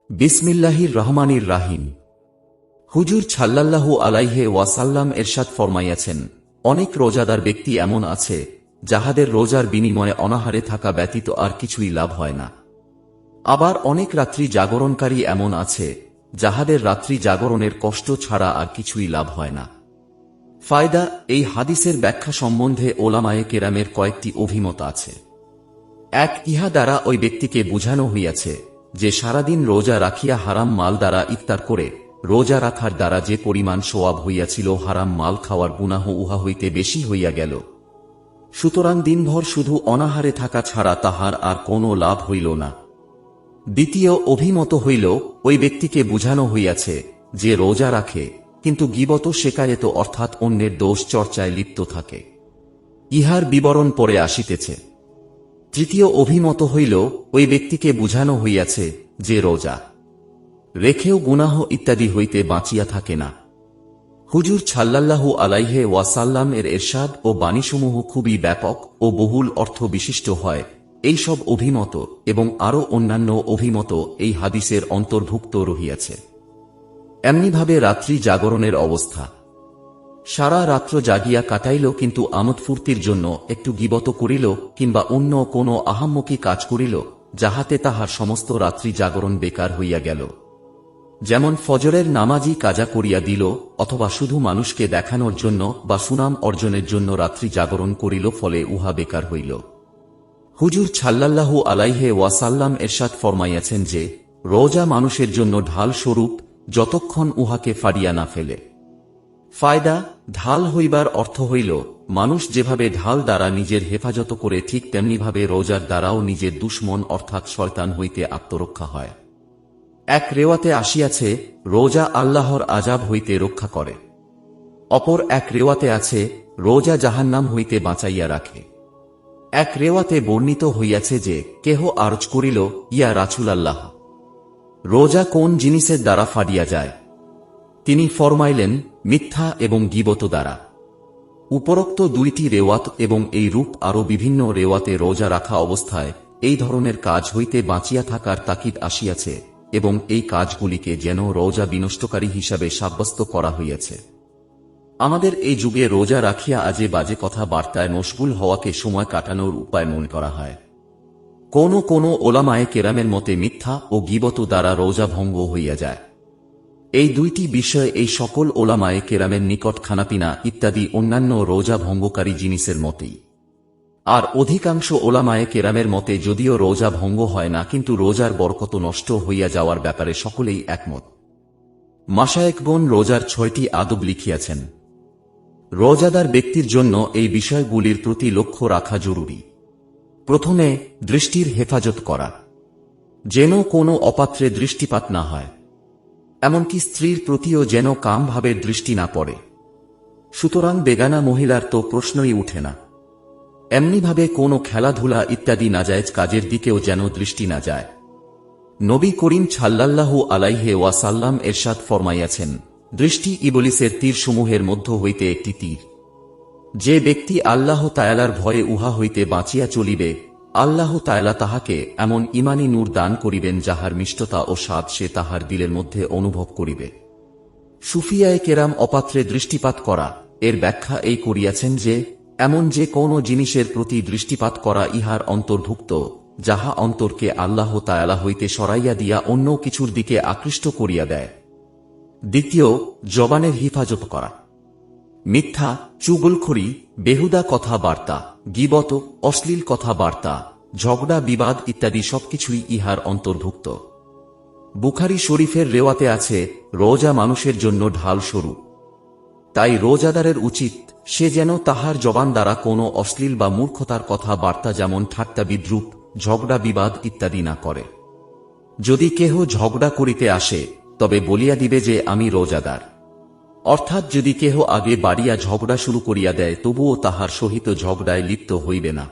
বিসমিল্লাহির রহমানির রাহিম। হুজুর সাল্লাল্লাহু আলাইহি ওয়াসাল্লাম এরশাদ ফরমাইয়াছেন, অনেক রোজাদার ব্যক্তি এমন আছে যাহাদের রোজার বিনিময়ে অনাহারে থাকা ব্যতীত আর কিছুই লাভ হয় না। আবার অনেক রাত্রি জাগরণকারী এমন আছে যাহাদের রাত্রি জাগরণের কষ্ট ছাড়া আর কিছুই লাভ হয় না। ফায়দা। এই হাদিসের ব্যাখ্যা সম্বন্ধে ওলামায়ে কেরামের কয়েকটি অভিমত আছে। এক, ইহা দ্বারা ওই ব্যক্তিকে বুঝানো হইয়াছে যে সারাদিন রোজা রাখিয়া হারাম মাল দ্বারা ইফতার করে রোজা রাখার দ্বারা যে পরিমাণ সোয়াব হইয়াছিল হারাম মাল খাওয়ার গুনাহ উহা হইতে বেশি হইয়া গেল। সুতরাং দিনভর শুধু অনাহারে থাকা ছাড়া তাহার আর কোনো লাভ হইল না। দ্বিতীয় অভিমত হইল, ওই ব্যক্তিকে বুঝানো হইয়াছে যে রোজা রাখে কিন্তু গীবত শেকায়েত অর্থাৎ অন্যের দোষ চর্চায় লিপ্ত থাকে। ইহার বিবরণ পরে আসিতেছে। তৃতীয় অভিমত হইল, ওই ব্যক্তিকে বুঝানো হইয়াছে যে রোজা রেখেও গুনাহ ইত্যাদি হইতে বাঁচিয়া থাকে না। হুজুর সাল্লাল্লাহু আলাইহি ওয়াসাল্লাম এর এরশাদ ও বাণীসমূহ খুবই ব্যাপক ও বহুল অর্থ বিশিষ্ট হয়। এই সব অভিমত এবং আরও অন্যান্য অভিমত এই হাদিসের অন্তর্ভুক্ত রহিয়াছে। এমনিভাবে রাত্রি জাগরণের অবস্থা। সারা রাত্র জাগিয়া কাটাইল কিন্তু আমোদ ফুর্তির জন্য একটু গীবত করিল কিংবা অন্য কোনো আহাম্মকি কাজ করিল, যাহাতে তাহার সমস্ত রাত্রি জাগরণ বেকার হইয়া গেল। যেমন ফজরের নামাজই কাজা করিয়া দিল, অথবা শুধু মানুষকে দেখানোর জন্য বা সুনাম অর্জনের জন্য রাত্রি জাগরণ করিল, ফলে উহা বেকার হইল। হুজুর সাল্লাল্লাহু আলাইহি ওয়াসাল্লাম এরশাদ ফরমাইয়াছেন যে রোজা মানুষের জন্য ঢাল স্বরূপ, যতক্ষণ উহাকে ফাড়িয়া না ফেলে। ফায়দা। ঢাল হইবার অর্থ হইল, মানুষ যেভাবে ঢাল দ্বারা নিজের হেফাজত করে ঠিক তেমনিভাবে রোজার দ্বারাও নিজের দুশমন অর্থাৎ শয়তান হইতে আত্মরক্ষা হয়। এক রেওয়াতে আসিয়াছে, রোজা আল্লাহর আযাব হইতে রক্ষা করে। অপর এক রেওয়াতে আছে, রোজা জাহান্নাম হইতে বাঁচাইয়া রাখে। এক রেওয়াতে বর্ণিত হইয়াছে যে কেহ আরজ করিল, ইয়া রাসূলাল্লাহ, রোজা কোন জিনিসের দ্বারা ফাড়িয়া যায়? তিনি ফরমাইলেন, মিথ্যা এবং গীবত দ্বারা। উপরোক্ত দুইটি রেওয়াত এবং এই রূপ আরও বিভিন্ন রেওয়াতে রোজা রাখা অবস্থায় এই ধরনের কাজ হইতে বাঁচিয়া থাকার তাকিদ আসিয়াছে এবং এই কাজগুলিকে যেন রোজা বিনষ্টকারী হিসাবে সাব্যস্ত করা হইয়াছে। আমাদের এই যুগে রোজা রাখিয়া আজে বাজে কথা বার্তায় মশগুল হওয়াকে সময় কাটানোর উপায় মনে করা হয়। কোনো ওলামায়ে কেরামের মতে মিথ্যা ও গীবত দ্বারা রোজা ভঙ্গ হইয়া যায়। এই দুইটি বিষয় এই সকল ওলামায়ে কেরামের নিকট খানাপিনা ইত্যাদি অন্যান্য রোজা ভঙ্গকারী জিনিসের মতেই। আর অধিকাংশ ওলামায়ে কেরামের মতে যদিও রোজা ভঙ্গ হয় না, কিন্তু রোজার বরকত নষ্ট হইয়া যাওয়ার ব্যাপারে সকলেই একমত। মাশায়েখগণ রোজার ৬টি আদব লিখিয়াছেন। রোজাদার ব্যক্তির জন্য এই বিষয়গুলির প্রতি লক্ষ্য রাখা জরুরি। প্রথমে, দৃষ্টির হেফাজত করা, যেন কোনো অপাত্রে দৃষ্টিপাত না হয়। এমনকি স্ত্রীর প্রতিও যেন কামভাবের দৃষ্টি না পড়ে। সুতরাং বেগানা মহিলার তো প্রশ্নই উঠে না। এমনিভাবে কোনো খেলাধুলা ইত্যাদি নাজায়েজ কাজের দিকেও যেন দৃষ্টি না যায়। নবী করিম সাল্লাল্লাহু আলাইহি ওয়াসাল্লাম এরশাদ ফরমাইয়াছেন, দৃষ্টি ইবলীসের তীরসমূহের মধ্য হইতে একটি তীর। যে ব্যক্তি আল্লাহ তাআলার ভয়ে উহা হইতে বাঁচিয়া চলিবে, আল্লাহ তাআলা তাহাকে এমন ঈমানী নূর দান করিবেন যাহার মিষ্টতা ও স্বাদ সে তাহার দিলের মধ্যে অনুভব করিবে। সুফিয়ায়ে কেরাম অপাত্রে দৃষ্টিপাত করা এর ব্যাখ্যা এই করিয়াছেন যে এমন যে কোনো জিনিসের প্রতি দৃষ্টিপাত করা ইহার অন্তর্ভুক্ত যাহা অন্তরকে আল্লাহ তাআলা হইতে সরাইয়া দিয়া অন্য কিছুর দিকে আকৃষ্ট করিয়া দেয়। দ্বিতীয়, জবানের হিফাজত করা। মিথ্যা, চুগলখড়ি, বেহুদা কথাবার্তা, গীবত, অশ্লীল কথাবার্তা, ঝগড়া বিবাদ ইত্যাদি সবকিছুই ইহার অন্তর্ভুক্ত। বুখারী শরীফের রেওয়াতে আছে, রোজা মানুষের জন্য ঢাল স্বরূপ। তাই রোজাদারের উচিত সে যেন তাহার জবান দ্বারা কোনো অশ্লীল বা মূর্খতার কথা বার্তা যেমন ঠাট্টা বিদ্রূপ, ঝগড়া বিবাদ ইত্যাদি না করে। যদি কেহ ঝগড়া করিতে আসে তবে বলিয়া দিবে যে আমি রোজাদার। অর্থাৎ যদি কেহ আগে বাড়িয়া ঝগড়া শুরু করিয়া দেয় তবুও তাহার সহিত ঝগড়ায় লিপ্ত হইবে না।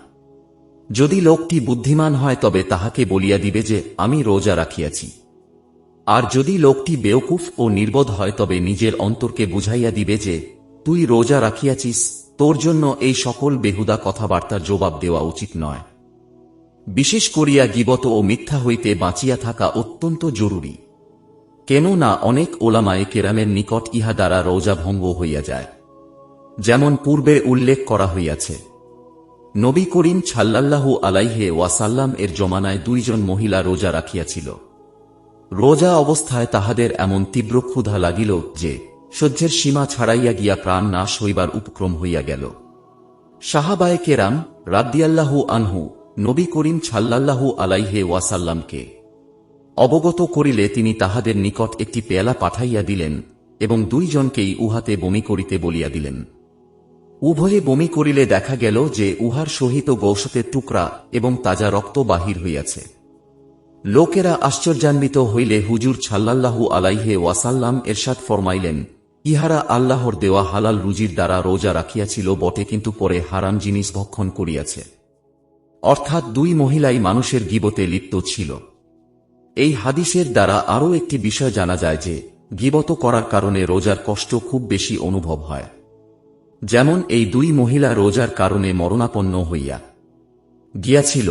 যদি লোকটি বুদ্ধিমান হয় তবে তাহাকে বলিয়া দিবে যে আমি রোজা রাখিয়াছি। আর যদি লোকটি বেওকুফ ও নির্বোধ হয় তবে নিজের অন্তরকে বুঝাইয়া দিবে যে তুই রোজা রাখিয়াছিস, তোর জন্য এই সকল বেহুদা কথাবার্তার জবাব দেওয়া উচিত নয়। বিশেষ করিয়া গীবত ও মিথ্যা হইতে বাঁচিয়া থাকা অত্যন্ত জরুরি। কেননা অনেক ওলামায়ে কেরামের নিকট ইহা দ্বারা রোজা ভঙ্গ হইয়া যায়, যেমন পূর্বে উল্লেখ করা হইয়াছে। নবী করিম সাল্লাল্লাহু আলাইহি ওয়াসাল্লাম এর জমানায় দুইজন মহিলা রোজা রাখিয়াছিল। রোজা অবস্থায় তাহাদের এমন তীব্র ক্ষুধা লাগিল যে সহ্যের সীমা ছাড়াইয়া গিয়া প্রাণ নাশ হইবার উপক্রম হইয়া গেল। সাহাবায়ে কেরাম রাদিয়াল্লাহু আনহু নবী করিম সাল্লাল্লাহু আলাইহি ওয়াসাল্লামকে অবগত করিলে তিনি তাহাদের নিকট একটি পেয়ালা পাঠাইয়া দিলেন এবং দুইজনকেই উহাতে বমি করিতে বলিয়া দিলেন। উভয়ে বমি করিলে দেখা গেল যে উহার সহিত গোশতের টুকরা এবং তাজা রক্ত বাহির হইয়াছে। লোকেরা আশ্চর্যান্বিত হইলে হুজুর সাল্লাল্লাহু আলাইহি ওয়াসাল্লাম এরশাদ ফরমাইলেন, ইহারা আল্লাহর দেওয়া হালাল রুজির দ্বারা রোজা রাখিয়াছিল বটে, কিন্তু পরে হারাম জিনিস ভক্ষণ করিয়াছে। অর্থাৎ দুই মহিলাই মানুষের গীবতে লিপ্ত ছিল। এই হাদিসের দ্বারা আরও একটি বিষয় জানা যায় যে গীবত করার কারণে রোজার কষ্ট খুব বেশি অনুভব হয়। যেমন এই দুই মহিলা রোজার কারণে মরণাপন্ন হইয়া গিয়াছিল।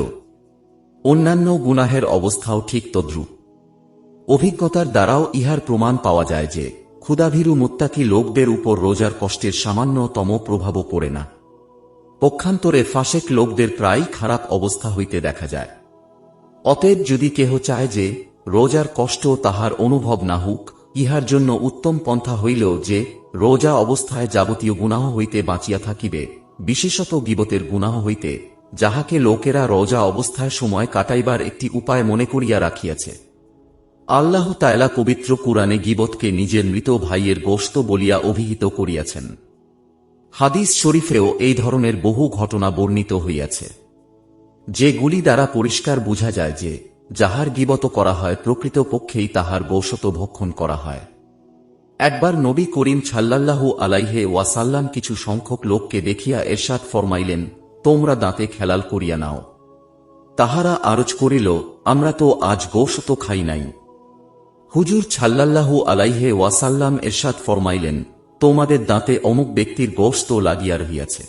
অন্যান্য গুনাহের অবস্থাও ঠিক তদ্রূপ। অভিজ্ঞতার দ্বারাও ইহার প্রমাণ পাওয়া যায় যে ক্ষুধাভীরু মুত্তাকি লোকদের উপর রোজার কষ্টের সামান্যতম প্রভাবও পড়ে না। পক্ষান্তরে ফাসেক লোকদের প্রায় খারাপ অবস্থা হইতে দেখা যায়। অতএব যদি কেহ চায় যে রোজার কষ্ট তাহার অনুভব না হোক, ইহার জন্য উত্তম পন্থা হইল যে রোজা অবস্থায় যাবতীয় গুনাহ হইতে বাঁচিয়া থাকিবে, বিশেষত গীবতের গুনাহ হইতে, যাহাকে লোকেরা রোজা অবস্থায় সময় কাটাইবার একটি উপায় মনে করিয়া রাখিয়াছে। আল্লাহ তাআলা পবিত্র কুরআনে গীবতকে নিজের মৃত ভাইয়ের গোশত বলিয়া অভিহিত করিয়াছেন। হাদিস শরীফেও এই ধরনের বহু ঘটনা বর্ণিত হইয়াছে, যেগুলি দ্বারা পরিষ্কার বুঝা যায় যে যাহার গীবত করা হয় প্রকৃতপক্ষেই তাহার গোশত ভক্ষণ করা হয়। একবার নবী করিম সাল্লাল্লাহু আলাইহি ওয়াসাল্লাম কিছু সংখ্যক লোককে দেখিয়া এরশাদ ফরমাইলেন, তোমরা দাঁতে খেলাল করিয়া নাও। তাহারা আরজ করিল, আমরা তো আজ গোশত খাই নাই। হুজুর সাল্লাল্লাহু আলাইহি ওয়াসাল্লাম এরশাদ ফরমাইলেন, তোমাদের দাঁতে অমুক ব্যক্তির গোশত লাগিয়া রহিয়াছে।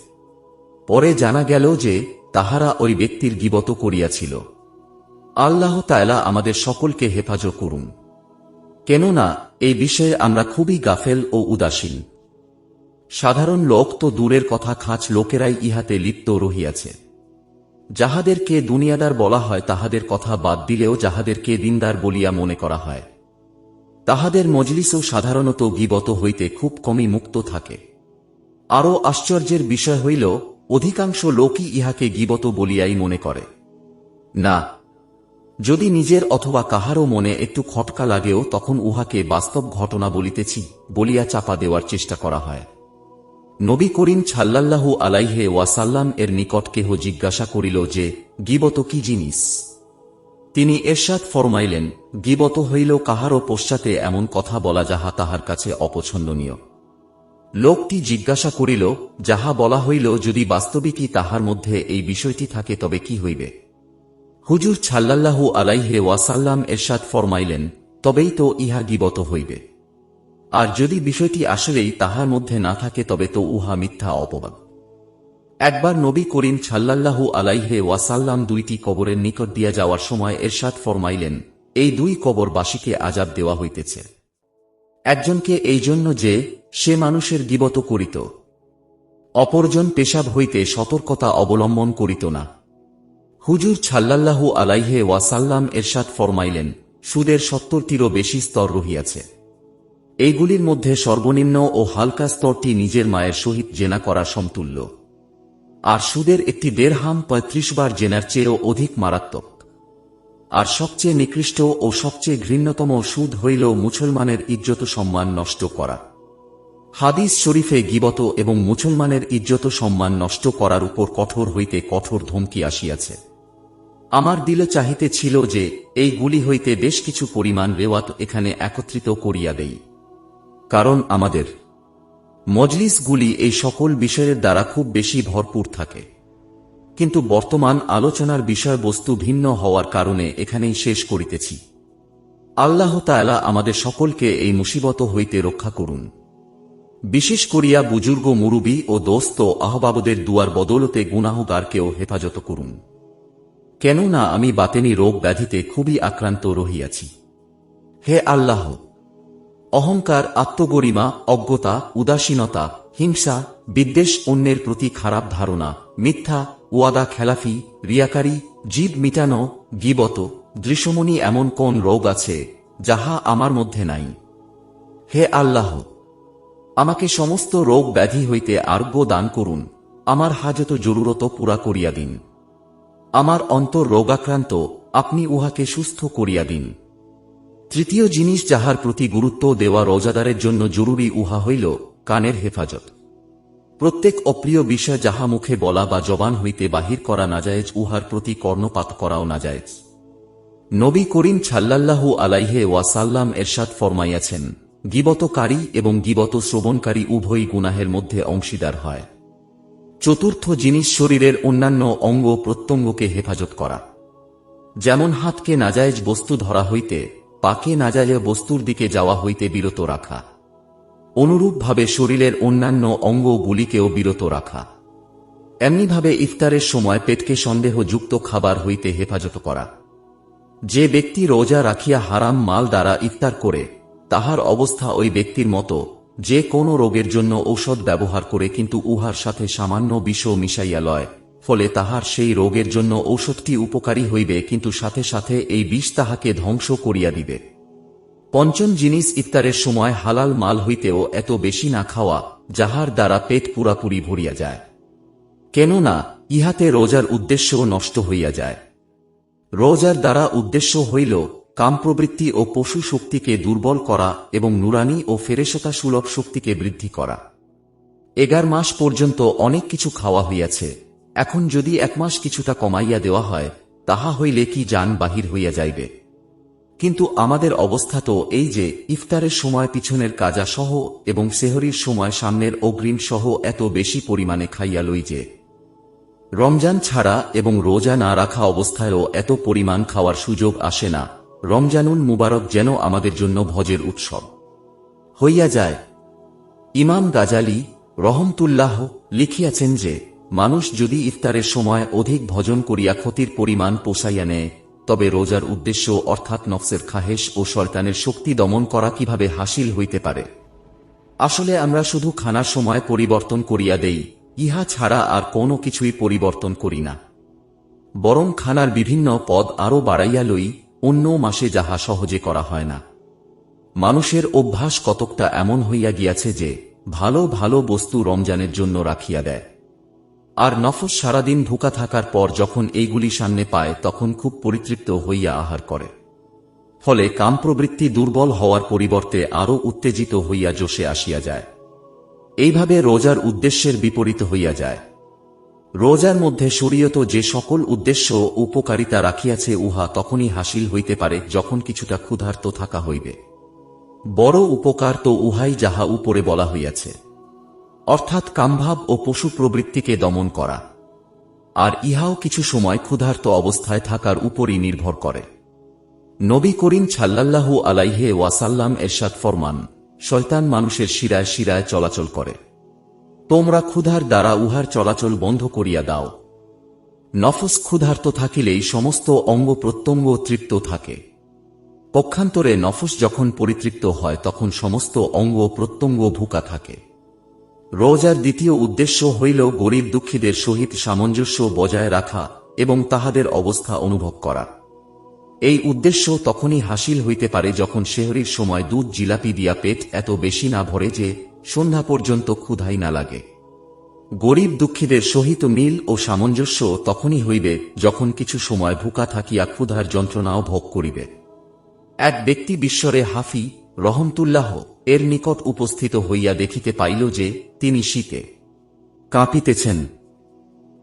পরে জানা গেল যে তাহারা ওই ব্যক্তির গীবত করিয়াছিল। আল্লাহ তাআলা আমাদের সকলকে হেফাজত করুন। কেননা এই বিষয়ে আমরা খুবই গাফেল ও উদাসীন। সাধারণ লোক তো দূরের কথা, খাঁচ লোকেরাই ইহাতে লিপ্ত রহিয়াছে। যাহাদেরকে দুনিয়াদার বলা হয় তাহাদের কথা বাদ দিলেও যাহাদেরকে দিনদার বলিয়া মনে করা হয়, তাহাদের মজলিসও সাধারণত গীবত হইতে খুব কমই মুক্ত থাকে। আরও আশ্চর্যের বিষয় হইল, অধিকাংশ লোকই ইহাকে গীবত বলিয়াই মনে করে না। যদি নিজের অথবা কাহারও মনে একটু খটকা লাগেও তখন উহাকে বাস্তব ঘটনা বলিতেছি বলিয়া চাপা দেওয়ার চেষ্টা করা হয়। নবী করিম সাল্লাল্লাহু আলাইহি ওয়াসাল্লাম এর নিকট কেহ জিজ্ঞাসা করিল যে গীবত কি জিনিস? তিনি এরশাদ ফরমাইলেন, গীবত হইল কাহারও পশ্চাতে এমন কথা বলা যাহা তাহার কাছে অপছন্দনীয়। লোকটি জিজ্ঞাসা করিল, যাহা বলা হইল যদি বাস্তবিকই তাহার মধ্যে এই বিষয়টি থাকে তবে কি হইবে? হুজুর সাল্লাল্লাহু আলাইহি ওয়াসাল্লাম এরশাদ ফরমাইলেন, তবেই তো ইহা গীবত হইবে। আর যদি বিষয়টি আসলেই তাহার মধ্যে না থাকে তবে তো উহা মিথ্যা অপবাদ। একবার নবী করিম সাল্লাল্লাহু আলাইহি ওয়াসাল্লাম দুইটি কবরের নিকট দিয়া যাওয়ার সময় এরশাদ ফরমাইলেন, এই দুই কবরবাসীকে আযাব দেওয়া হইতেছে। একজনকে এই জন্য যে সে মানুষের গীবত করিত, অপরজন পেশাব হইতে সতর্কতা অবলম্বন করিত না। হুজুর সাল্লাল্লাহু আলাইহি ওয়াসাল্লাম এরশাদ ফরমাইলেন, সুদের 70টিরও বেশি স্তর রহিয়াছে। এইগুলির মধ্যে সর্বনিম্ন ও হালকা স্তরটি নিজের মায়ের সহিত জেনা করা সমতুল্য। আর সুদের একটি দেরহাম 35 বার জেনার চেয়েও অধিক মারাত্মক। আর সবচেয়ে নিকৃষ্ট ও সবচেয়ে ঘৃণ্যতম সুদ হইল মুসলমানের ইজ্জত সম্মান নষ্ট করা। হাদিস শরীফে গীবত এবং মুসলমানের ইজ্জত সম্মান নষ্ট করার উপর কঠোর হইতে কঠোর ধমকি আসিয়াছে। আমার দিলে চাহিতে ছিল যে এইগুলি হইতে বেশ কিছু পরিমাণ রেওয়াত এখানে একত্রিত করিয়া দেই, কারণ আমাদের মজলিসগুলি এই সকল বিষয়ের দ্বারা খুব বেশি ভরপুর থাকে। কিন্তু বর্তমান আলোচনার বিষয়বস্তু ভিন্ন হওয়ার কারণে এখানেই শেষ করিতেছি। আল্লাহ তাআলা আমাদের সকলকে এই মুসিবত হইতে রক্ষা করুন। বিশেষ করিয়া বুজুর্গ মুরুবি ও দোস্ত আহবাবদের দুয়ার বদলতে গুনাহগারকেও হেফাজত করুন। কেননা আমি বাতেনি রোগ ব্যাধিতে খুবই আক্রান্ত রহিয়াছি। হে আল্লাহ, অহংকার, আত্মগরিমা, অজ্ঞতা, উদাসীনতা, হিংসা, বিদ্বেষ, অন্যের প্রতি খারাপ ধারণা, মিথ্যা, ওয়াদা খেলাফি, রিয়াকারি, জিদ মিটানো, গীবত, দৃশ্যমণি, এমন কোন রোগ আছে যাহা আমার মধ্যে নাই? হে আল্লাহ, আমাকে সমস্ত রোগ ব্যাধি হইতে আরোগ্য দান করুন, আমার হাজত জরুরত পুরা করিয়া দিন। আমার অন্তর রোগাক্রান্ত, আপনি উহাকে সুস্থ করিয়া দিন। তৃতীয় জিনিস যাহার প্রতি গুরুত্ব দেওয়া রোজাদারের জন্য জরুরি, উহা হইল কানের হেফাজত। প্রত্যেক অপ্রিয় বিষয় যাহা মুখে বলা বা জবান হইতে বাহির করা নাজায়েজ, উহার প্রতি কর্ণপাত করাও নাজায়েজ। নবী করিম সাল্লাল্লাহু আলাইহি ওয়াসাল্লাম এরশাদ ফরমাইয়াছেন, গীবতকারী এবং গীবত শ্রবণকারী উভয়ই গুনাহের মধ্যে অংশীদার হয়। চতুর্থ জিনিস শরীরের অন্যান্য অঙ্গ প্রত্যঙ্গকে হেফাজত করা, যেমন হাতকে নাজায়েজ বস্তু ধরা হইতে, পাকে নাজায়েজ বস্তুর দিকে যাওয়া হইতে বিরত রাখা, অনুরূপভাবে শরীরের অন্যান্য অঙ্গগুলিকেও বিরত রাখা। এমনিভাবে ইফতারের সময় পেটকে সন্দেহযুক্ত খাবার হইতে হেফাজত করা। যে ব্যক্তি রোজা রাখিয়া হারাম মাল দ্বারা ইফতার করে, তাহার অবস্থা ওই ব্যক্তির মতো যে কোন রোগের জন্য ঔষধ ব্যবহার করে কিন্তু উহার সাথে সামান্য বিষও মিশাইয়া লয়, ফলে তাহার সেই রোগের জন্য ঔষধটি উপকারী হইবে কিন্তু সাথে সাথে এই বিষ তাহাকে ধ্বংস করিয়া দিবে। পঞ্চম জিনিস, ইফতারের সময় হালাল মাল হইতেও এত বেশি না খাওয়া যাহার দ্বারা পেট পুরাপুরি ভরিয়া যায়, কেননা ইহাতে রোজার উদ্দেশ্যও নষ্ট হইয়া যায়। রোজার দ্বারা উদ্দেশ্য হইল কামপ্রবৃত্তি ও পশু শক্তিকে দুর্বল করা এবং নুরানি ও ফেরেশতা সুলভ শক্তিকে বৃদ্ধি করা। 11 মাস পর্যন্ত অনেক কিছু খাওয়া হইয়াছে, এখন যদি 1 মাস কিছুটা কমাইয়া দেওয়া হয়, তাহা হইলে কি জান বাহির হইয়া যাইবে। কিন্তু আমাদের অবস্থা তো এই যে ইফতারের সময় পিছনের কাজা সহ এবং সেহরির সময় সামনের অগ্রিম সহ এত বেশি পরিমাণে খাইয়া লই যে রমজান ছাড়া এবং রোজা না রাখা অবস্থায়ও এত পরিমাণ খাওয়ার সুযোগ আসে না। রমজানুল মুবারক যেন আমাদের জন্য ভোজের উৎসব হইয়া যায়। ইমাম গাজালি রহমতুল্লাহ লিখিয়াছেন যে মানুষ যদি ইফতারের সময় অধিক ভোজন করিয়া ক্ষতির পরিমাণ পোষাইয়া নেয়, তবে রোজার উদ্দেশ্য অর্থাৎ নফসের খাহেশ ও শয়তানের শক্তি দমন করা কিভাবে হাসিল হইতে পারে। আসলে আমরা শুধু খানার সময় পরিবর্তন করিয়া দেই, ইহা ছাড়া আর কোনো কিছুই পরিবর্তন করি না, বরং খানার বিভিন্ন পদ আরও বাড়াইয়া লই, অন্য মাসে যাহা সহজে করা হয় না। মানুষের অভ্যাস কতকটা এমন হইয়া গিয়াছে যে ভালো ভালো বস্তু রমজানের জন্য রাখিয়া দেয়, আর নফস সারাদিন ভুকা থাকার পর যখন এইগুলি সামনে পায় তখন খুব পরিতৃপ্ত হইয়া আহার করে। ফলে কামপ্রবৃত্তি দুর্বল হওয়ার পরিবর্তে আরও উত্তেজিত হইয়া জোশে আসিয়া যায়। এইভাবে রোজার উদ্দেশ্যের বিপরীত হইয়া যায়। রোজার মধ্যে শরীয়ত যে সকল উদ্দেশ্য উপকারিতা রাখিয়াছে, উহা তখনই হাসিল হইতে পারে যখন কিছুটা ক্ষুধার্ত থাকা হইবে। বড় উপকার তো উহাই যাহা উপরে বলা হইয়াছে, অর্থাৎ কামভাব ও পশু প্রবৃত্তিকে দমন করা, আর ইহাও কিছু সময় ক্ষুধার্ত অবস্থায় থাকার উপরই নির্ভর করে। নবী করিম সাল্লাল্লাহু আলাইহি ওয়াসাল্লাম এরশাদ ফরমান, শয়তান মানুষের শিরায় শিরায় চলাচল করে, তোমরা ক্ষুধার দ্বারা উহার চলাচল বন্ধ করিয়া দাও। নফস ক্ষুধার্ত থাকিলেই সমস্ত অঙ্গ প্রত্যঙ্গ তৃপ্ত থাকে। পক্ষান্তরে নফস যখন পরিতৃপ্ত হয় তখন সমস্ত অঙ্গ প্রত্যঙ্গ ভুকা থাকে। রোজার দ্বিতীয় উদ্দেশ্য হইল গরিব দুঃখীদের সহিত সামঞ্জস্য বজায় রাখা এবং তাহাদের অবস্থা অনুভব করা। এই উদ্দেশ্য তখনই হাসিল হইতে পারে যখন সেহরির সময় দুধ জিলাপি দিয়া পেট এত বেশি না ভরে যে সন্ধ্যা পর্যন্ত ক্ষুধাই না লাগে। গরিব দুঃখীদের সহিত মিল ও সামঞ্জস্য তখনই হইবে যখন কিছু সময় ভুকা থাকিয়া ক্ষুধার যন্ত্রণাও ভোগ করিবে। এক ব্যক্তি বিশ্বরে হাফি রহমতুল্লাহ এর নিকট উপস্থিত হইয়া দেখিতে পাইল যে তিনি শীতে কাঁপিতেছেন,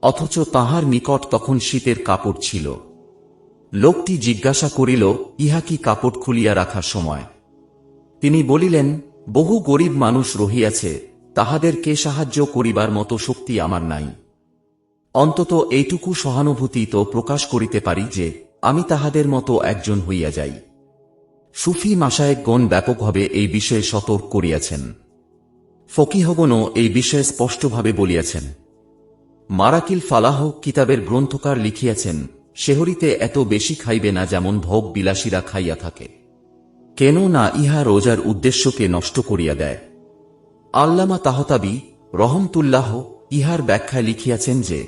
অথচ তাহার নিকট তখন শীতের কাপড় ছিল। লোকটি জিজ্ঞাসা করিল, ইহা কি কাপড় খুলিয়া রাখার সময়? তিনি বলিলেন, বহু গরিব মানুষ রহিয়াছে, তাহাদেরকে সাহায্য করিবার মতো শক্তি আমার নাই। অন্তত এইটুকু সহানুভূতি তো প্রকাশ করিতে পারি যে আমি তাহাদের মতো একজন হইয়া যাই। সুফি মাশায়েখগণ ব্যাপকভাবে এই বিষয়ে সতর্ক করিয়াছেন। ফকিহগণও এই বিষয়ে স্পষ্টভাবে বলিয়াছেন। মারাকিল ফালাহ কিতাবের গ্রন্থকার লিখিয়াছেন, সেহরিতে এত বেশি খাইবে না যেমন ভোগ বিলাসীরা খাইয়া থাকে। কেন না ইহা রোজার উদ্দেশ্যকে নষ্ট করিয়া দেয়। আল্লামা তাহতাবী রহমতুল্লাহ ইহার ব্যাখ্যায় লিখিয়াছেন যে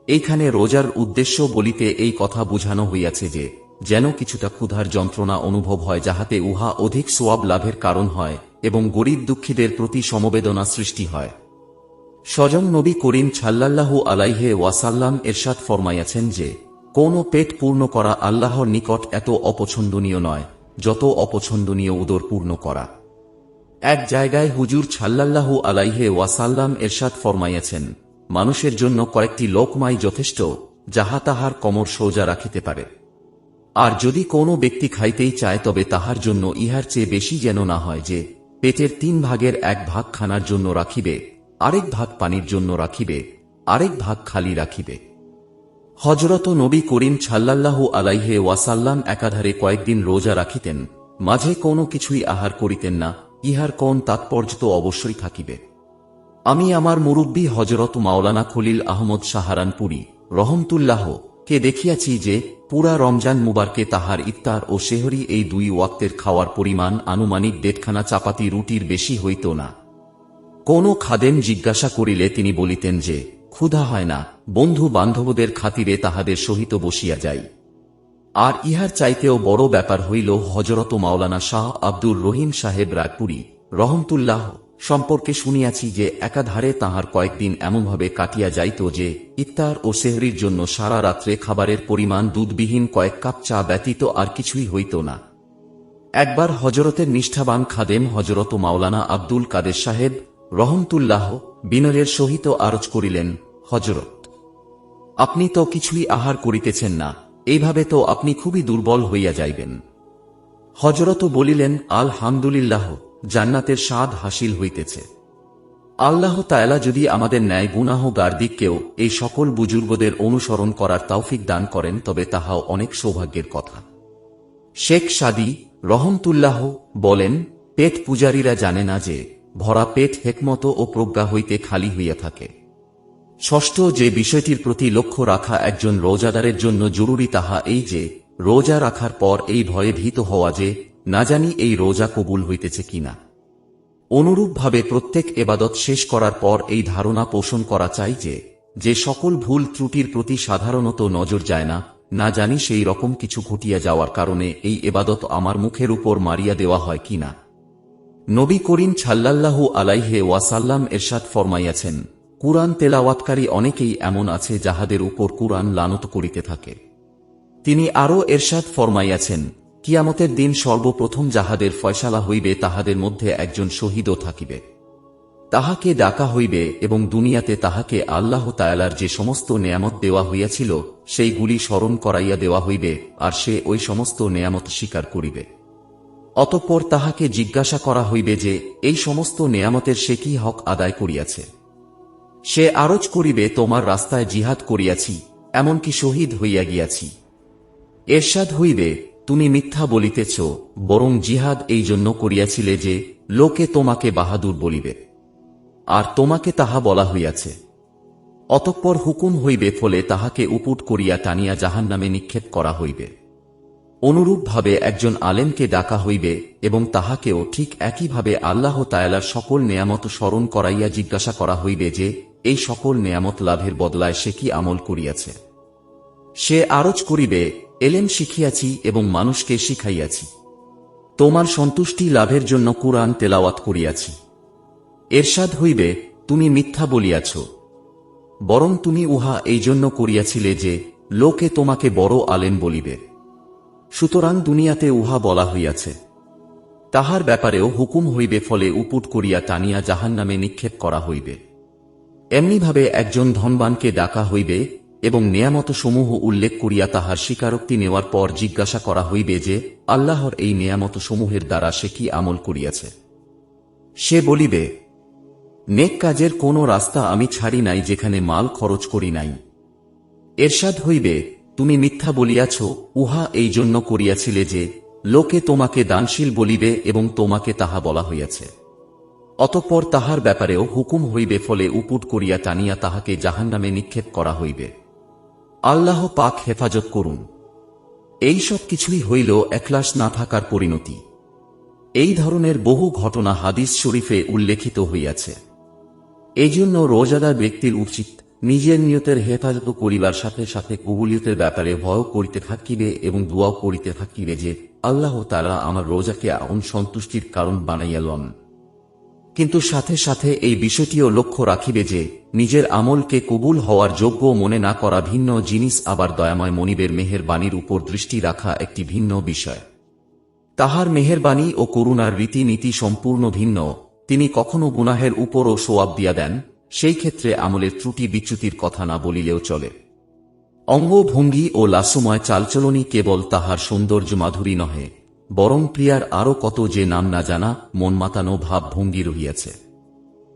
এইখানে রোজার উদ্দেশ্য বলিতে এই কথা বুঝানো হইয়াছে যে যেন কিছুটা ক্ষুধার যন্ত্রণা অনুভব হয়, যাহাতে উহা অধিক সোয়াব লাভের কারণ হয় এবং গরীব দুঃখীদের প্রতি সমবেদনা সৃষ্টি হয়। স্বয়ং নবী করিম সাল্লাল্লাহু আলাইহি ওয়াসাল্লাম এরশাদ ফরমাইয়াছেন যে কোন পেট পূর্ণ করা আল্লাহর নিকট এত অপছন্দনীয় নয় যত অপছন্দনীয় উদর পূর্ণ করা। এক জায়গায় হুজুর সাল্লাল্লাহু আলাইহি ওয়াসাল্লাম এরশাদ ফরমাইয়াছেন, মানুষের জন্য কয়েকটি লোকমাই যথেষ্ট, যাহা তাহার কোমর সোজা রাখিতে পারে। আর যদি কোনো ব্যক্তি খাইতেই চায় তবে তাহার জন্য ইহার চেয়ে বেশি যেন না হয় যে পেটের 3 ভাগের 1 ভাগ খানার জন্য রাখিবে, আরেক ভাগ পানির জন্য রাখিবে, আরেক ভাগ খালি রাখিবে। হযরত নবী করিম সাল্লাল্লাহু আলাইহি ওয়াসাল্লাম একাধারে কয়েকদিন রোজা রাখিতেন, মাঝে কোনো কিছুই আহার করিতেন না। ইহার কোন তাৎপর্য তো অবশ্যই থাকিবে। আমি আমার মুরব্বী হযরত মাওলানা খলিল আহমদ সাহারানপুরী রহমতুল্লাহ কে দেখিয়াছি যে পুরা রমজান মুবারকে তাহার ইফতার ও সেহরি এই 2 ওয়াক্তের খাওয়ার পরিমাণ আনুমানিক 1.5 খানা চাপাতি রুটির বেশি হইত না। কোন খাদেম জিজ্ঞাসা করিলে তিনি বলিতেন যে ক্ষুধা হয় না, বন্ধু বান্ধবদের খাতিরে তাহাদের সহিত বসিয়া যাই। আর ইহার চাইতেও বড় ব্যাপার হইল হযরত মাওলানা শাহ আব্দুর রহিম সাহেব রায়পুরী রহমতুল্লাহ সম্পর্কে শুনিয়াছি যে একাধারে তাহার কয়েকদিন এমনভাবে কাটিয়া যাইত যে ইফতার ও সেহরির জন্য সারা রাত্রে খাবারের পরিমাণ দুধবিহীন কয়েক কাপ চা ব্যতীত আর কিছুই হইত না। একবার হযরতের নিষ্ঠাবান খাদেম হযরত মাওলানা আব্দুল কাদের সাহেব রহমতুল্লাহ বিনয়ের সহিত আরজ করিলেন, হযরত, আপনি তো কিছুই আহার করিতেছেন না, এইভাবে তো আপনি খুবই দুর্বল হইয়া যাইবেন। হযরত বলিলেন, আলহামদুলিল্লাহ, জান্নাতের স্বাদ হাসিল হইতেছে। আল্লাহ তাআলা যদি আমাদের ন্যায় গুনাহগারদিগকেও এই সকল বুজুর্গদের অনুসরণ করার তৌফিক দান করেন তবে তাহাও অনেক সৌভাগ্যের কথা। শেখ সাদী রহমতুল্লাহ বলেন, পেট পূজারীরা জানে না যে ভরা পেট হেকমত ও প্রজ্ঞা হইতে খালি হইয়া থাকে। ষষ্ঠ যে বিষয়টির প্রতি লক্ষ্য রাখা একজন রোজাদারের জন্য জরুরি তাহা এই যে রোজা রাখার পর এই ভয়ে ভীত হওয়া যে না জানি এই রোজা কবুল হইতেছে কিনা। অনুরূপভাবে প্রত্যেক এবাদত শেষ করার পর এই ধারণা পোষণ করা চাই যে যে সকল ভুল ত্রুটির প্রতি সাধারণত নজর যায় না, না জানি সেই রকম কিছু ঘটিয়া যাওয়ার কারণে এই এবাদত আমার মুখের উপর মারিয়া দেওয়া হয় কিনা। নবী করিম সাল্লাল্লাহু আলাইহি ওয়াসাল্লাম এরশাদ ফরমাইয়াছেন, কুরআন তেলাওয়াতকারী অনেকেই এমন আছে যাহাদের উপর কুরআন লানত করিতে থাকে। তিনি আরও এরশাদ ফরমাইয়াছেন, কিয়ামতের দিন সর্বপ্রথম যাহাদের ফয়সালা হইবে তাহাদের মধ্যে একজন শহীদও থাকিবে। তাহাকে ডাকা হইবে এবং দুনিয়াতে তাহাকে আল্লাহ তাআলার যে সমস্ত নেয়ামত দেওয়া হইয়াছিল সেইগুলি স্মরণ করাইয়া দেওয়া হইবে, আর সে ওই সমস্ত নেয়ামত স্বীকার করিবে। অতঃপর তাহাকে জিজ্ঞাসা করা হইবে যে এই সমস্ত নেয়ামতের সে কি হক আদায় করিয়াছে। সে আরজ করিবে, তোমার রাস্তায় জিহাদ করিয়াছি, এমনকি শহীদ হইয়া গিয়াছি। এরশাদ হইবে, তুমি মিথ্যা বলিতেছ, বরং জিহাদ এই জন্য করিয়াছিলে যে লোকে তোমাকে বাহাদুর বলিবে, আর তোমাকে তাহা বলা হইয়াছে। অতঃপর হুকুম হইবে, ফলে তাহাকে উপুট করিয়া টানিয়া জাহান্নামে নিক্ষেপ করা হইবে। অনুরূপভাবে একজন আলেমকে ডাকা হইবে এবং তাহাকেও ঠিক একইভাবে আল্লাহ তাআলার সকল নেয়ামত স্মরণ করাইয়া জিজ্ঞাসা করা হইবে যে এই সকল নেয়ামত লাভের বদলায় সে কি আমল করিয়াছে। সে আরজ করিবে, এলেম শিখিয়াছি এবং মানুষকে শিখাইয়াছি, তোমার সন্তুষ্টি লাভের জন্য কুরআন তেলাওয়াত করিয়াছি। এরশাদ হইবে, তুমি মিথ্যা বলিয়াছ, বরং তুমি উহা এই জন্য করিয়াছিলে যে লোকে তোমাকে বড় আলেম বলিবে, সুতরাং দুনিয়াতে উহা বলা হইয়াছে। তাহার ব্যাপারেও হুকুম হইবে, ফলে উপুট করিয়া টানিয়া জাহান্নামে নিক্ষেপ করা হইবে। এমনিভাবে একজন ধনবানকে ডাকা হইবে এবং নেয়ামত সমূহ উল্লেখ করিয়া তাহার স্বীকারোক্তি নেওয়ার পর জিজ্ঞাসা করা হইবে যে আল্লাহর এই নেয়ামত সমূহের দ্বারা সে কি আমল করিয়াছে। সে বলিবে, নেক কাজের কোন রাস্তা আমি ছাড়ি নাই যেখানে মাল খরচ করি নাই। এরশাদ হইবে, তুমি মিথ্যা বলিয়াছ, উহা এই জন্য করিয়াছিলে যে লোকে তোমাকে দানশীল বলিবে এবং তোমাকে তাহা বলা হইয়াছে। অতঃপর তাহার ব্যাপারেও হুকুম হইবে, ফলে উপুট করিয়া টানিয়া তাহাকে জাহান্নামে নিক্ষেপ করা হইবে। আল্লাহ পাক হেফাজত করুন। এই সব কিছুই হইল এখলাস না থাকার পরিণতি। এই ধরনের বহু ঘটনা হাদিস শরীফে উল্লেখিত হইয়াছে। এজন্য রোজাদার ব্যক্তির উচিত নিজের নিয়তের হেফাজত করিবার সাথে সাথে কবুলিয়তের ব্যাপারে ভয় করিতে থাকিবে এবং দোয়াও করিতে থাকিবে যে আল্লাহ তাআলা আমার রোজাকে আপন সন্তুষ্টির কারণ বানাইয়া লন। কিন্তু সাথে সাথে এই বিষয়টিও লক্ষ্য রাখিবে যে নিজের আমলকে কবুল হওয়ার যোগ্য মনে না করা ভিন্ন জিনিস, আবার দয়াময় মনিবের মেহেরবাণীর উপর দৃষ্টি রাখা একটি ভিন্ন বিষয়। তাহার মেহেরবাণী ও করুণার রীতিনীতি সম্পূর্ণ ভিন্ন। তিনি কখনো গুনাহের উপরও সোয়াব দিয়া দেন, সেই ক্ষেত্রে আমলের ত্রুটি বিচ্যুতির কথা না বলিলেও চলে। অঙ্গভঙ্গি ও লাস্যময় চালচলনই কেবল তাহার সৌন্দর্য মাধুরী নহে, বরং প্রিয়ার আরও কত যে নাম না জানা মন মাতানো ভাব ভঙ্গি রহিয়াছে।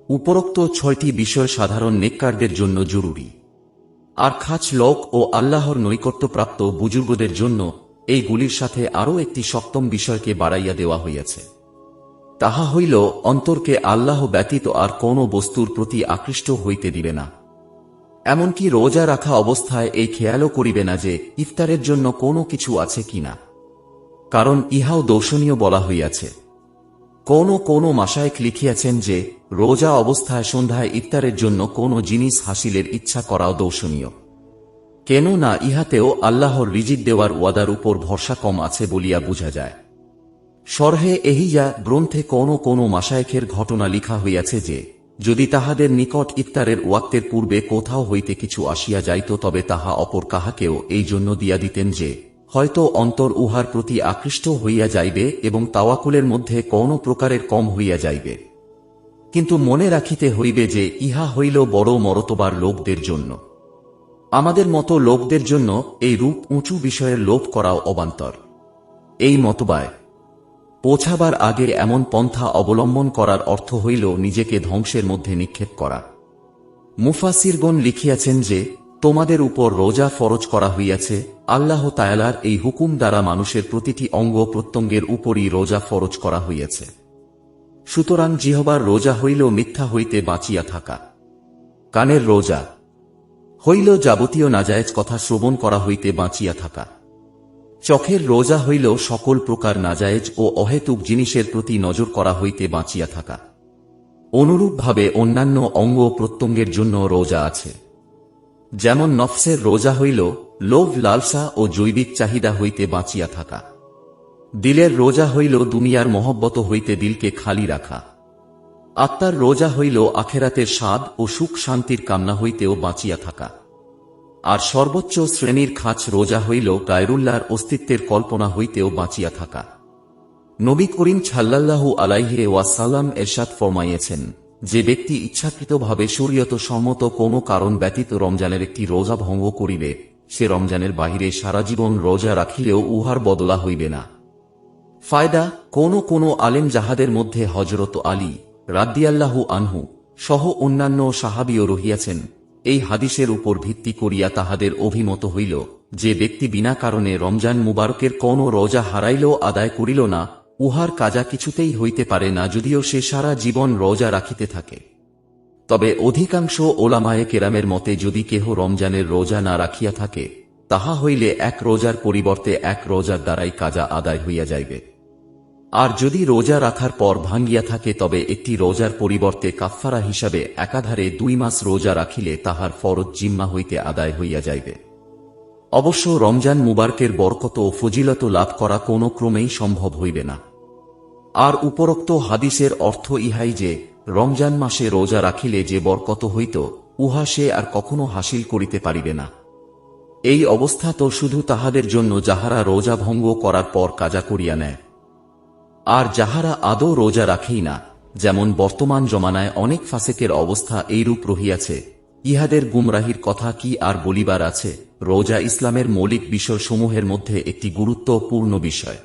উপরোক্ত 6টি বিষয় সাধারণ নেককারদের জন্য জরুরি, আর খাস লোক ও আল্লাহর নৈকট্যপ্রাপ্ত বুজুর্গদের জন্য এইগুলির সাথে আরও একটি সপ্তম বিষয়কে বাড়াইয়া দেওয়া হইয়াছে। তাহা হইল অন্তরকে আল্লাহ ব্যতীত আর কোন বস্তুর প্রতি আকৃষ্ট হইতে দিবে না। এমনকি রোজা রাখা অবস্থায় এই খেয়ালও করিবে না যে ইফতারের জন্য কোনো কিছু আছে কিনা, কারণ ইহাও দর্শনীয় বলা হইয়াছে। কোন মাশায়েখ লিখিয়াছেন যে রোজা অবস্থায় সন্ধ্যায় ইফতারের জন্য কোনো জিনিস হাসিলের ইচ্ছা করাও দর্শনীয়, কেন না ইহাতেও আল্লাহর রিজিক দেওয়ার ওয়াদার উপর ভরসা কম আছে বলিয়া বুঝা যায়। শরহে এহিয়া গ্রন্থে কোন মাশায়েখের ঘটনা লিখা হইয়াছে যে যদি তাহাদের নিকট ইফতারের ওয়াক্তের পূর্বে কোথাও হইতে কিছু আসিয়া যাইত, তবে তাহা অপর কাহাকেও এই জন্য দিয়া দিতেন যে হয়তো অন্তর উহার প্রতি আকৃষ্ট হইয়া যাইবে এবং তাওয়াকুলের মধ্যে কোন প্রকারের কম হইয়া যাইবে। কিন্তু মনে রাখিতে হইবে যে ইহা হইল বড় মরতবার লোকদের জন্য। আমাদের মতো লোকদের জন্য এই রূপ উঁচু বিষয়ের লোভ করাও অবান্তর। এই মতবায় পৌঁছাবার আগে এমন পন্থা অবলম্বন করার অর্থ হইল নিজেকে ধ্বংসের মধ্যে নিক্ষেপ করা। মুফাসিরগণ লিখিয়াছেন যে তোমাদের উপর রোজা ফরজ করা হইয়াছে আল্লাহ তাআলার এই হুকুম দ্বারা মানুষের প্রতিটি অঙ্গ প্রত্যঙ্গের উপরই রোজা ফরজ করা হইয়াছে। সুতরাং জিহবার রোজা হইল মিথ্যা হইতে বাঁচিয়া থাকা, কানের রোজা হইল যাবতীয় নাজায়েজ কথা শ্রবণ করা হইতে বাঁচিয়া থাকা, চোখের রোজা হইল সকল প্রকার নাজায়েজ ও অহেতুক জিনিসের প্রতি নজর করা হইতে বাঁচিয়া থাকা। অনুরূপভাবে অন্যান্য অঙ্গ প্রত্যঙ্গের জন্য রোজা আছে। যেমন নফসের রোজা হইল লোভ লালসা ও জৈবিক চাহিদা হইতে বাঁচিয়া থাকা। দিলের রোজা হইল দুনিয়ার মহব্বত হইতে দিলকে খালি রাখা। আত্মার রোজা হইল আখেরাতের স্বাদ ও সুখ শান্তির কামনা হইতেও বাঁচিয়া থাকা। আর সর্বোচ্চ শ্রেণীর খাস রোজা হইল গায়রুল্লাহর অস্তিত্বের কল্পনা হইতেও বাঁচিয়া থাকা। নবী করিম সাল্লাল্লাহু আলাইহি ওয়াসাল্লাম এরশাদ ফরমাইয়াছেন, যে ব্যক্তি ইচ্ছাকৃতভাবে শরীয়ত সম্মত কোনো কারণ ব্যতীত রমজানের একটি রোজা ভঙ্গ করিবে, সে রমজানের বাহিরে সারা জীবন রোজা রাখিলেও উহার বদলা হইবে না। ফায়দা কোন আলেম যাহাদের মধ্যে হযরত আলী রাদিয়াল্লাহু আনহু সহ অন্যান্য সাহাবীও রহিয়াছেন, এই হাদিসের উপর ভিত্তি করিয়া তাহাদের অভিমত হইল যে ব্যক্তি বিনা কারণে রমজান মুবারকের কোন রোজা হারাইল আদায় করিল না, উহার কাজা কিছুতেই হইতে পারে না, যদিও সে সারা জীবন রোজা রাখিতে থাকে। তবে অধিকাংশ ওলামায়ে কেরামের মতে যদি কেহ রমজানের রোজা না রাখিয়া থাকে, তাহা হইলে এক রোজার পরিবর্তে এক রোজার দ্বারাই কাজা আদায় হইয়া যাইবে। আর যদি রোজা রাখার পর ভাঙ্গিয়া থাকে, তবে একটি রোজার পরিবর্তে কাফফারা হিসাবে একাধারে 2 মাস রোজা রাখিলে তাহার ফরজ জিম্মা হইতে আদায় হইয়া যাইবে। অবশ্য রমজান মুবারকের বরকত ও ফজিলত লাভ করা কোনো ক্রমেই সম্ভব হইবে না। আর উপরোক্ত হাদিসের অর্থ ইহাই যে রমজান মাসে রোজা রাখিলে যে বরকত হইত, উহা সে আর কখনো হাসিল করিতে পারিবে না। এই অবস্থা তো শুধু তাহাদের জন্য যাহারা রোজা ভঙ্গ করার পর কাজা করিয়া নেয়। আর যাহারা আদৌ রোজা রাখেই না, যেমন বর্তমান জমানায় অনেক ফাসেকের অবস্থা এইরূপ রহিয়াছে, ইহাদের গুমরাহির কথা কি আর বলিবার আছে। রোজা ইসলামের মৌলিক বিষয়সমূহের মধ্যে একটি গুরুত্বপূর্ণ বিষয়।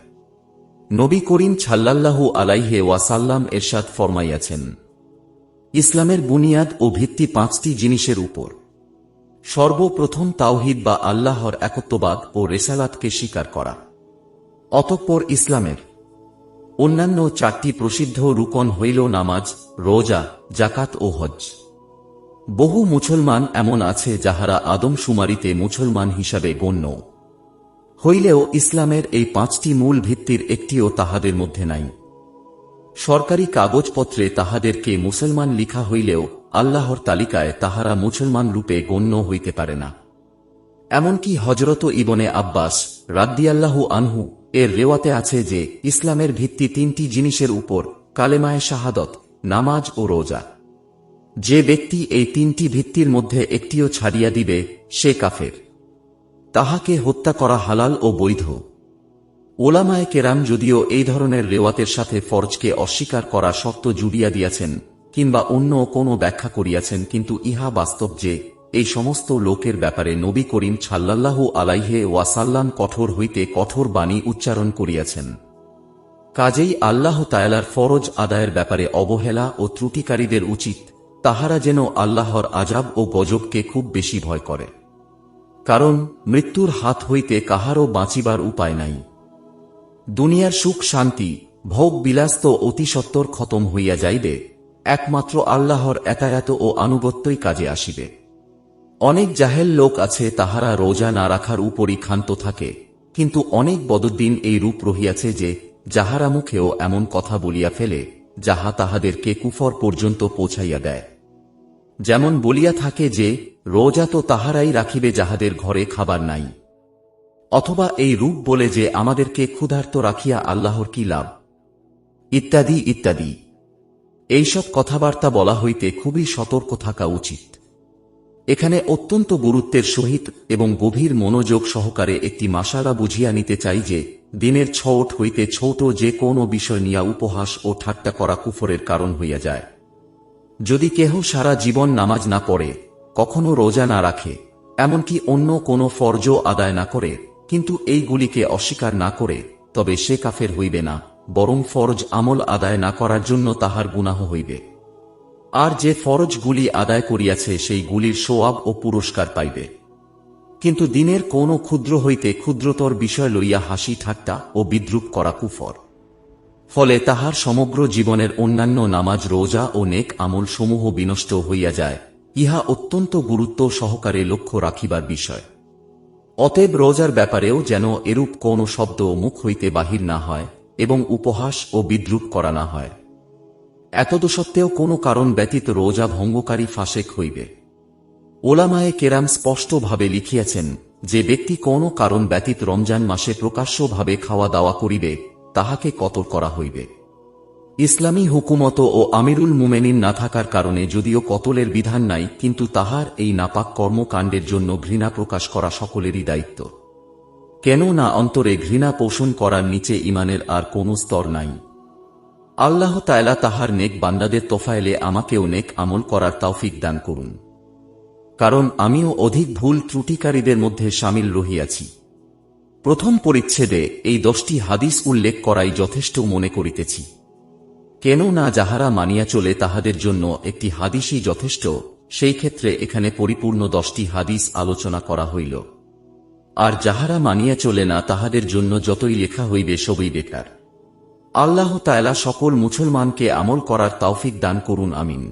নবী করিম সাল্লাল্লাহু আলাইহি ওয়াসাল্লাম এরশাদ ফরমাইয়াছেন, ইসলামের বুনিয়াদ ও ভিত্তি 5টি জিনিসের উপর। সর্বপ্রথম তাওহীদ বা আল্লাহর একত্ববাদ ও রিসালাতকে স্বীকার করা। অতঃপর ইসলামের অন্যান্য 4টি প্রসিদ্ধ রুকন হইল নামাজ, রোজা, যাকাত ও হজ। বহু মুসলমান এমন আছে যাহারা আদমশুমারিতে মুসলমান হিসাবে গণ্য হইলেও ইসলামের এই 5টি মূল ভিত্তির একটিও তাহাদের মধ্যে নাই। সরকারি কাগজপত্রে তাহাদেরকে মুসলমান লিখা হইলেও আল্লাহর তালিকায় তাহারা মুসলমান রূপে গণ্য হইতে পারে না। এমনকি হযরত ইবনে আব্বাস রাদিয়াল্লাহু আনহু এর রেওয়াতে আছে যে ইসলামের ভিত্তি তিনটি জিনিসের উপর, কালেমায়ে শাহাদত, নামাজ ও রোজা। যে ব্যক্তি এই তিনটি ভিত্তির মধ্যে একটিও ছাড়িয়া দিবে সে কাফের। তাহাকে হত্যা করা হালাল ও বৈধ। ওলামায়ে কেরাম যদিও এই ধরনের রেওয়াতের সাথে ফরজকে অস্বীকার করা শর্ত জুড়িয়া দিয়াছেন কিংবা অন্য কোনো ব্যাখ্যা করিয়াছেন, কিন্তু ইহা বাস্তব যে এই সমস্ত লোকের ব্যাপারে নবী করিম সাল্লাল্লাহু আলাইহি ওয়াসাল্লাম কঠোর হইতে কঠোর বাণী উচ্চারণ করিয়াছেন। কাজেই আল্লাহ তাআলার ফরজ আদায়ের ব্যাপারে অবহেলা ও ত্রুটিকারীদের উচিত তাহারা যেন আল্লাহর আযাব ও গজবকে খুব বেশি ভয় করে। কারণ মৃত্যুর হাত হইতে কাহারও বাঁচিবার উপায় নাই। দুনিয়ার সুখ শান্তি ভোগ বিলাস তো অতি সত্বর খতম হইয়া যাইবে, একমাত্র আল্লাহর এতায়াত ও আনুগত্যই কাজে আসিবে। অনেক জাহেল লোক আছে তাহারা রোজা না রাখার উপরই ক্ষান্ত থাকে, কিন্তু অনেক বদদ্দিন এই রূপ রহিয়াছে যে যাহারা মুখেও এমন কথা বলিয়া ফেলে যাহা তাহাদেরকে কুফর পর্যন্ত পৌঁছাইয়া দেয়। যেমন বলিয়া থাকে যে রোজা তো তাহারাই রাখিবে যাহাদের ঘরে খাবার নাই, অথবা এই রূপ বলে যে আমাদেরকে ক্ষুধার্ত রাখিয়া আল্লাহর কি লাভ, ইত্যাদি ইত্যাদি। এইসব কথাবার্তা বলা হইতে খুবই সতর্ক থাকা উচিত। এখানে অত্যন্ত গুরুত্বের সহিত এবং গভীর মনোযোগ সহকারে একটি মাসালা বুঝিয়া নিতে চাই যে দিনের ছোট হইতে ছোট যে কোনো বিষয় নিয়া উপহাস ও ঠাট্টা করা কুফরের কারণ হইয়া যায়। যদি কেহ সারা জীবন নামাজ না পড়ে, কখনো রোজা না রাখে, এমনকি অন্য কোনো ফরজও আদায় না করে, কিন্তু এইগুলিকে অস্বীকার না করে, তবে সে কাফের হইবে না, বরং ফরজ আমল আদায় না করার জন্য তাহার গুনাহ হইবে। আর যে ফরজগুলি আদায় করিয়াছে সেইগুলির সওয়াব ও পুরস্কার পাইবে। কিন্তু দিনের কোন ক্ষুদ্র হইতে ক্ষুদ্রতর বিষয় লইয়া হাসি ঠাট্টা ও বিদ্রূপ করা কুফর। ফলে তাহার সমগ্র জীবনের অন্যান্য নামাজ রোজা ও নেক আমল সমূহ বিনষ্ট হইয়া যায়। ইহা অত্যন্ত গুরুত্ব সহকারে লক্ষ্য রাখিবার বিষয়। অতএব রোজার ব্যাপারেও যেন এরূপ কোন শব্দ মুখ হইতে বাহির না হয় এবং উপহাস ও বিদ্রূপ করা না হয়। এতদসত্ত্বেও কোনো কারণ ব্যতীত রোজা ভঙ্গকারী ফাসেক হইবে। ওলামায়ে কেরাম স্পষ্টভাবে লিখিয়াছেন যে ব্যক্তি কোনো কারণ ব্যতীত রমজান মাসে প্রকাশ্যভাবে খাওয়া দাওয়া করিবে তাহাকে কতল করা হইবে। ইসলামী হুকুমত ও আমিরুল মুমেনিন না থাকার কারণে যদিও কতলের বিধান নাই, কিন্তু তাহার এই নাপাক কর্মকাণ্ডের জন্য ঘৃণা প্রকাশ করা সকলেরই দায়িত্ব। কেন না অন্তরে ঘৃণা পোষণ করার নিচে ঈমানের আর কোনো স্তর নাই। আল্লাহ তাআলা তাহার নেক বান্দাদের তোফায়েলে আমাকেও নেক আমল করার তৌফিক দান করুন, কারণ আমিও অধিক ভুল ত্রুটিকারীদের মধ্যে শামিল রহিয়াছি। প্রথম পরিচ্ছেদে এই 10টি হাদিস উল্লেখ করাই যথেষ্ট মনে করিতেছি। কেন না যাহারা মানিয়া চলে তাহাদের জন্য একটি হাদিসই যথেষ্ট, সেই ক্ষেত্রে এখানে পরিপূর্ণ 10টি হাদিস আলোচনা করা হইল। আর যাহারা মানিয়া চলে না তাহাদের জন্য যতই লেখা হইবে সবই বেকার। আল্লাহ তাআলা সকল মুসলমানকে আমল করার তৌফিক দান করুন, আমিন।